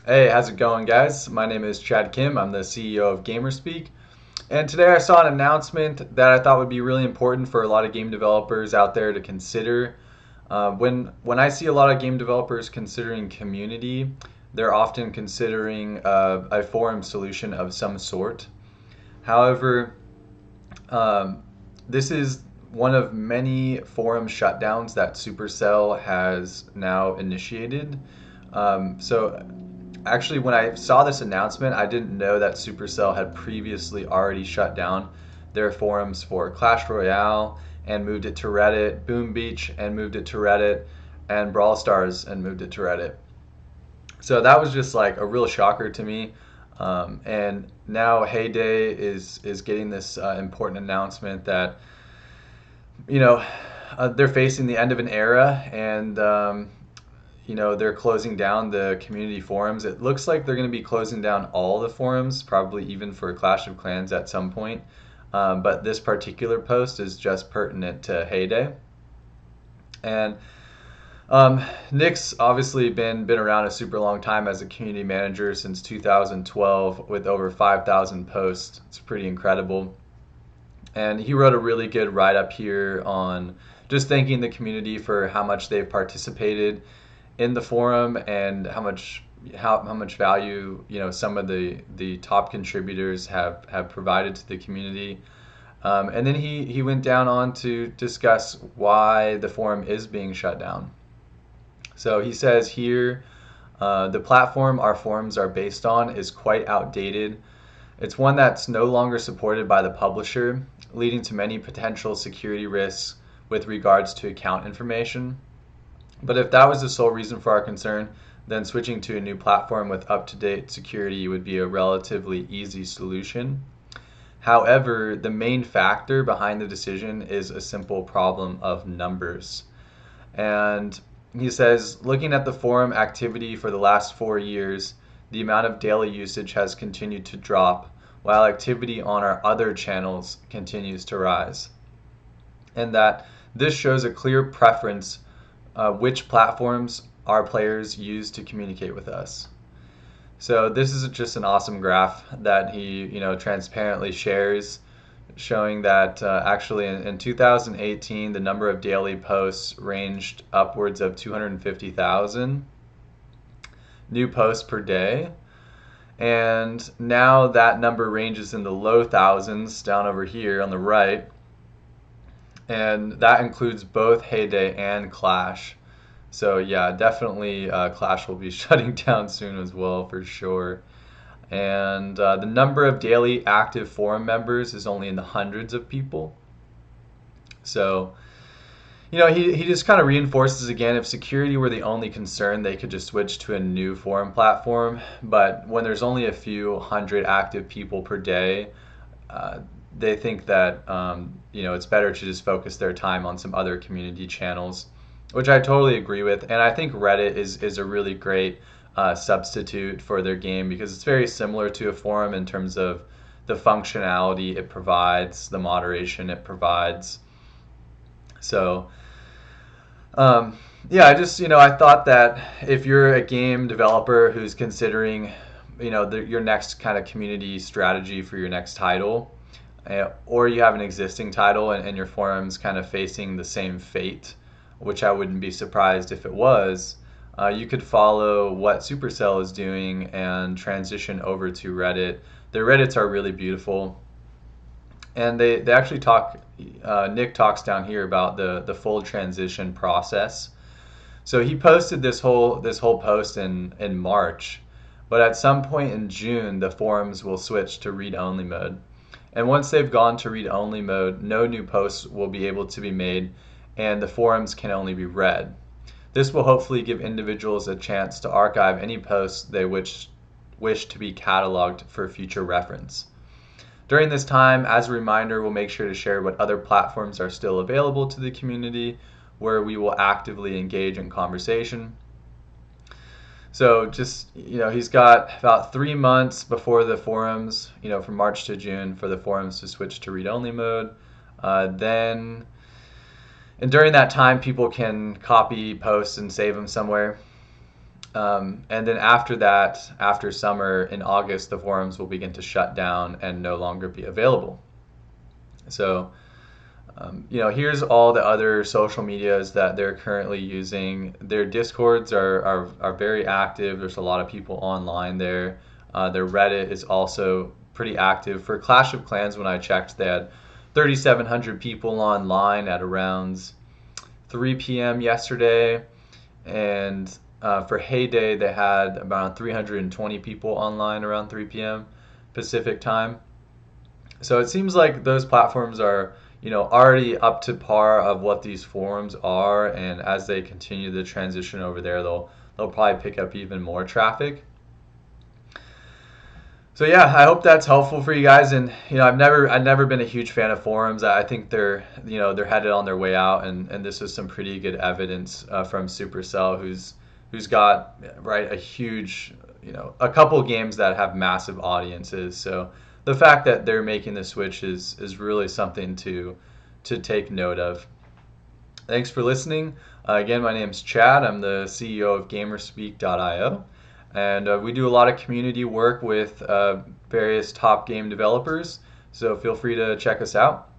Hey, how's it going, guys? My name is Chad Kihm. I'm the CEO of GamerSpeak. And today I saw an announcement that I thought would be really important for a lot of game developers out there to consider. When I see a lot of game developers considering community, they're often considering a forum solution of some sort. However, um, this is one of many forum shutdowns that Supercell has now initiated. So actually, when I saw this announcement, I didn't know that Supercell had previously already shut down their forums for Clash Royale and moved it to Reddit, Boom Beach and moved it to Reddit, and Brawl Stars and moved it to Reddit. So that was just like a real shocker to me. And now Heyday is getting this important announcement that you know they're facing the end of an era, and they're closing down the community forums. It looks like they're going to be closing down all the forums, probably even for Clash of Clans at some point. But this particular post is just pertinent to Heyday. And Nick's obviously been around a super long time as a community manager since 2012 with over 5,000 posts. It's pretty incredible. And he wrote a really good write up here on just thanking the community for how much they've participated in the forum and how much value some of the top contributors have provided to the community. And then he went down on to discuss why the forum is being shut down. So he says here, the platform our forums are based on is quite outdated. It's one that's no longer supported by the publisher, leading to many potential security risks with regards to account information. But if that was the sole reason for our concern, then switching to a new platform with up-to-date security would be a relatively easy solution. However, the main factor behind the decision is a simple problem of numbers. And he says, looking at the forum activity for the last 4 years, the amount of daily usage has continued to drop, while activity on our other channels continues to rise. And that this shows a clear preference which platforms our players use to communicate with us. So this is just an awesome graph that he, transparently shares, showing that actually in 2018 the number of daily posts ranged upwards of 250,000 new posts per day, and now that number ranges in the low thousands down over here on the right, and that includes both Heyday and Clash. So yeah, definitely Clash will be shutting down soon as well for sure. And the number of daily active forum members is only in the hundreds of people. So, he just kind of reinforces again, if security were the only concern, they could just switch to a new forum platform. But when there's only a few hundred active people per day, uh, they think that it's better to just focus their time on some other community channels, which I totally agree with. And I think Reddit is a really great substitute for their game because it's very similar to a forum in terms of the functionality it provides, the moderation it provides. So, yeah, I thought that if you're a game developer who's considering, your next kind of community strategy for your next title, or you have an existing title and your forum's kind of facing the same fate, which I wouldn't be surprised if it was, you could follow what Supercell is doing and transition over to Reddit. Their Reddits are really beautiful. And they actually talk, Nick talks down here about the full transition process. So he posted this whole post in March, but at some point in June the forums will switch to read-only mode. And once they've gone to read-only mode, no new posts will be able to be made, and the forums can only be read. This will hopefully give individuals a chance to archive any posts they wish to be cataloged for future reference. During this time, as a reminder, we'll make sure to share what other platforms are still available to the community where we will actively engage in conversation. So just, he's got about 3 months before the forums, from March to June, for the forums to switch to read-only mode. Then, and during that time, people can copy posts and save them somewhere. And then after that, after summer in August, the forums will begin to shut down and no longer be available. So, here's all the other social medias that they're currently using. Their Discords are very active. There's a lot of people online there. Their Reddit is also pretty active. For Clash of Clans, when I checked, they had 3,700 people online at around 3 p.m. yesterday. And for Heyday, they had about 320 people online around 3 p.m. Pacific time. So it seems like those platforms are, already up to par of what these forums are, and as they continue the transition over there, they'll probably pick up even more traffic. So yeah, I hope that's helpful for you guys. And I've never been a huge fan of forums. I think they're headed on their way out, and this is some pretty good evidence from Supercell, who's got right a huge, a couple games that have massive audiences. So the fact that they're making the switch is really something to take note of. Thanks for listening. Again, my name's Chad. I'm the CEO of GamerSpeak.io. And we do a lot of community work with various top game developers. So feel free to check us out.